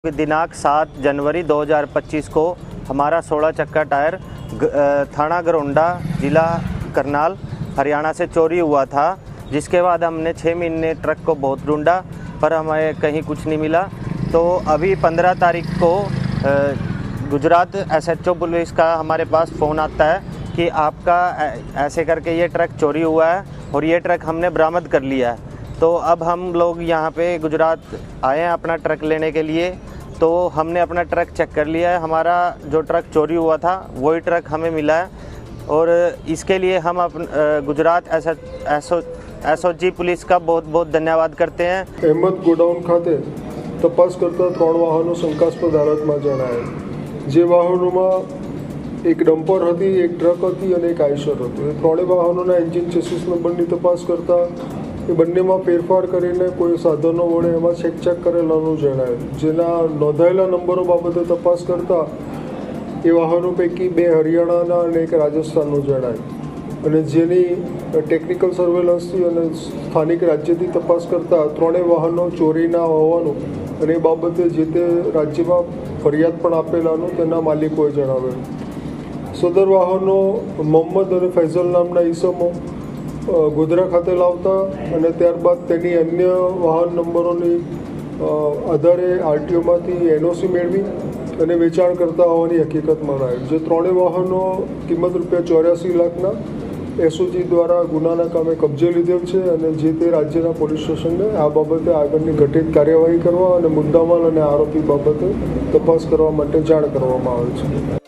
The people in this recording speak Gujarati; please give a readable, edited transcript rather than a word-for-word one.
दिनांक 7 जनवरी 2025 को हमारा 16 चक्का टायर थाना गरोंडा जिला करनाल हरियाणा से चोरी हुआ था। जिसके बाद हमने 6 महीने ट्रक को बहुत ढूंढा पर हमें कहीं कुछ नहीं मिला। तो अभी 15 तारीख को गुजरात SHO पुलिस का हमारे पास फ़ोन आता है कि आपका ऐसे करके ये ट्रक चोरी हुआ है और ये ट्रक हमने बरामद कर लिया है। तो अब हम लोग यहाँ पे गुजरात आए हैं अपना ट्रक लेने के लिए। तो हमने अपना ट्रक चेक कर लिया है, हमारा जो ट्रक चोरी हुआ था वही ट्रक हमें मिला है और इसके लिए हम गुजरात SOG पुलिस का बहुत बहुत धन्यवाद करते हैं। अहमद गोडाउन खाते तपास करता 3 वाहनों शंकास्पद हालतमां जणाया। जे वाहनों एक डम्पर थी, एक ट्रक थी और एक आइशर हतुं। ए 3 वाहनों एंजीन चेसिस नंबरनी तपास करता એ બંનેમાં ફેરફાર કરીને કોઈ સાધનો વડે એમાં ચેક કરેલાનું જણાય। જેના નોંધાયેલા નંબરો બાબતે તપાસ કરતા એ વાહનો પૈકી 2 હરિયાણાના અને 1 રાજસ્થાનનું જણાય। અને જેની ટેકનિકલ સર્વેલન્સથી અને સ્થાનિક રાજ્યથી તપાસ કરતા 3 વાહનો ચોરીના હોવાનું અને એ બાબતે જે તે રાજ્યમાં ફરિયાદ પણ આપેલાનું તેના માલિકોએ જણાવેલું। સદર વાહનો મોહમ્મદ અને ફૈઝલ નામના ઈસમો ગોધરા ખાતે લાવતા અને ત્યારબાદ તેની અન્ય વાહન નંબરોની આધારે RTOમાંથી NOC મેળવી અને વેચાણ કરતા હોવાની હકીકતમાં આવેલ। જે 3 વાહનો કિંમત ₹84 લાખના SOG દ્વારા ગુનાના કામે કબજે લીધેલ છે અને જે તે રાજ્યના પોલીસ સ્ટેશનને આ બાબતે આગળની ઘટિત કાર્યવાહી કરવા અને મુદ્દામાલ અને આરોપી બાબતે તપાસ કરવા માટે જાણ કરવામાં આવે છે।